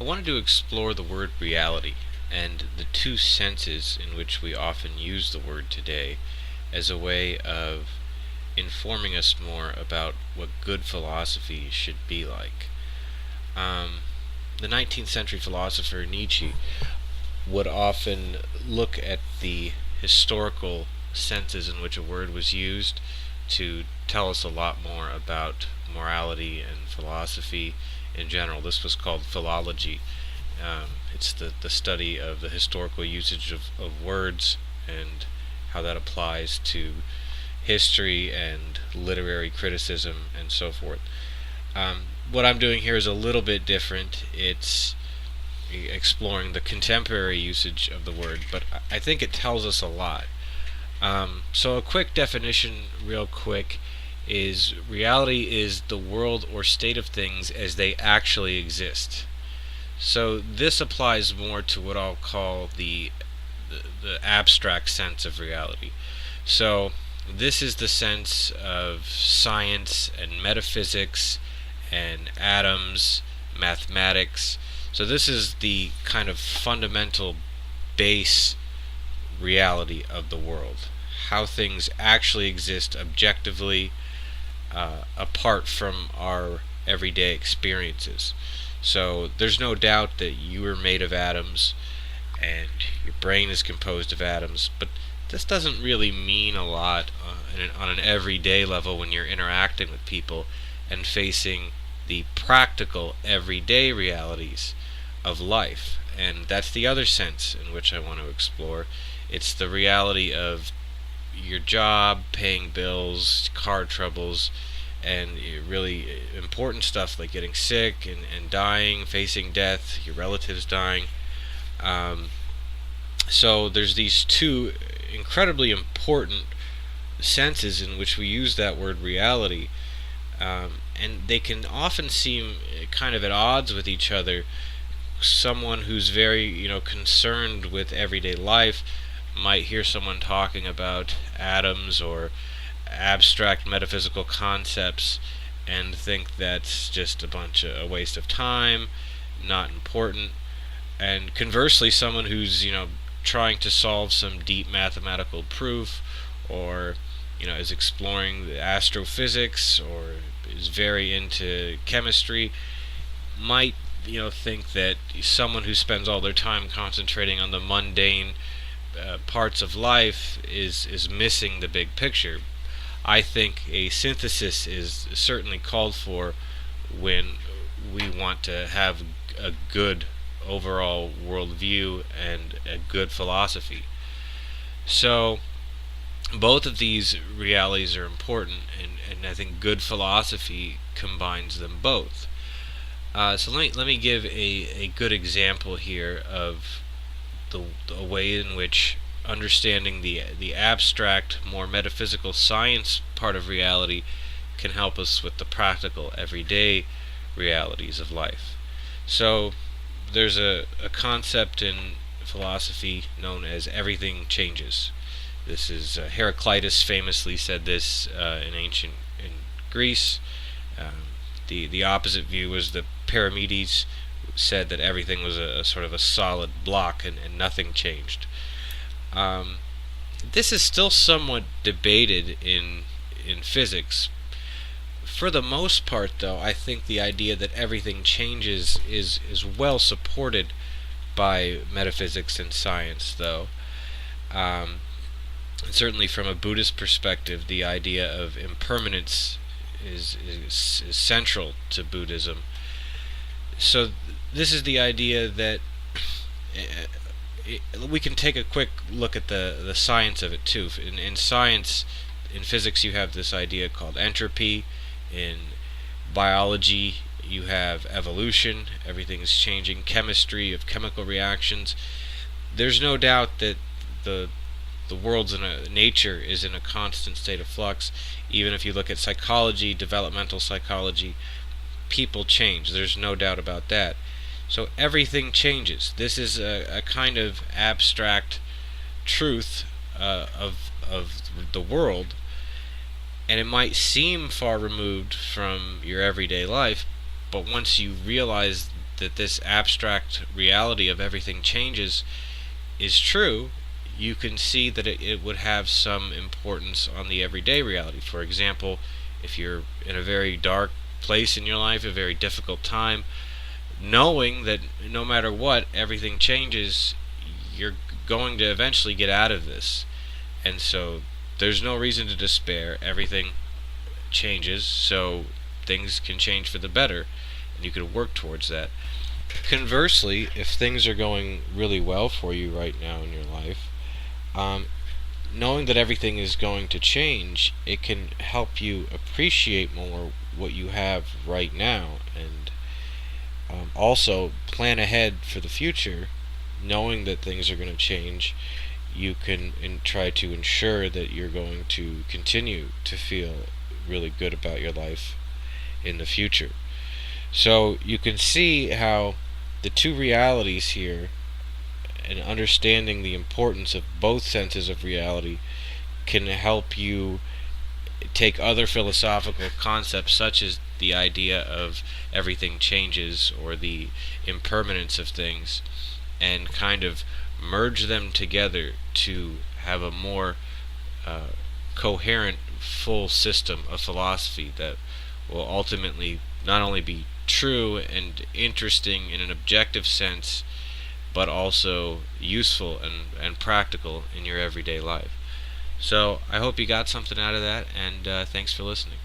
I wanted to explore the word reality and the two senses in which we often use the word today as a way of informing us more about what good philosophy should be like. Um, the 19th century philosopher Nietzsche would often look at the historical senses in which a word was used to tell us a lot more about morality and philosophy in general. This was called philology. It's the study of the historical usage of words and how that applies to history and literary criticism and so forth. What I'm doing here is a little bit different. It's exploring the contemporary usage of the word, but I think it tells us a lot. So a quick definition, real quick, is reality is the world or state of things as they actually exist. So this applies more to what I'll call the abstract sense of reality. So this is the sense of science and metaphysics and atoms, mathematics. So this is the kind of fundamental base reality of the world. How things actually exist objectively, apart from our everyday experiences. So there's no doubt that you are made of atoms and your brain is composed of atoms, but this doesn't really mean a lot on an everyday level when you're interacting with people and facing the practical everyday realities of life. And that's the other sense in which I want to explore. It's the reality of your job, paying bills, car troubles, and really important stuff like getting sick and dying, facing death, your relatives dying. Um, so there's these two incredibly important senses in which we use that word reality, and they can often seem kind of at odds with each other. Someone who's very, concerned with everyday life might hear someone talking about atoms or abstract metaphysical concepts and think that's just a waste of time, not important. And conversely, someone who's, trying to solve some deep mathematical proof or, is exploring the astrophysics or is very into chemistry might, think that someone who spends all their time concentrating on the mundane parts of life is missing the big picture. I think a synthesis is certainly called for when we want to have a good overall worldview and a good philosophy. So both of these realities are important, and I think good philosophy combines them both. So let me give a good example here of the way in which understanding the abstract, more metaphysical science part of reality can help us with the practical, everyday realities of life. So there's a concept in philosophy known as everything changes. This is Heraclitus famously said this in ancient in Greece. The opposite view was that Parmenides said that everything was a sort of a solid block and nothing changed. This is still somewhat debated in physics. For the most part, though, I think the idea that everything changes is well supported by metaphysics and science, though. Certainly from a Buddhist perspective, the idea of impermanence is central to Buddhism. So this is the idea that we can take a quick look at the science of it too. In science, in physics, you have this idea called entropy. In biology, you have evolution. Everything is changing. Chemistry of chemical reactions. There's no doubt that the world's nature is in a constant state of flux. Even if you look at psychology, developmental psychology, people change. There's no doubt about that. So everything changes. This is a kind of abstract truth of the world, and it might seem far removed from your everyday life, but once you realize that this abstract reality of everything changes is true, you can see that it would have some importance on the everyday reality. For example, if you're in a very dark place in your life, a very difficult time, knowing that no matter what, everything changes, you're going to eventually get out of this. And so there's no reason to despair. Everything changes, so things can change for the better, and you can work towards that. Conversely, if things are going really well for you right now in your life, knowing that everything is going to change, it can help you appreciate more what you have right now, and also plan ahead for the future. Knowing that things are going to change, you can try to ensure that you're going to continue to feel really good about your life in the future. So you can see how the two realities here, and understanding the importance of both senses of reality, can help you take other philosophical concepts such as the idea of everything changes or the impermanence of things, and kind of merge them together to have a more coherent, full system of philosophy that will ultimately not only be true and interesting in an objective sense, but also useful and practical in your everyday life. So I hope you got something out of that, and thanks for listening.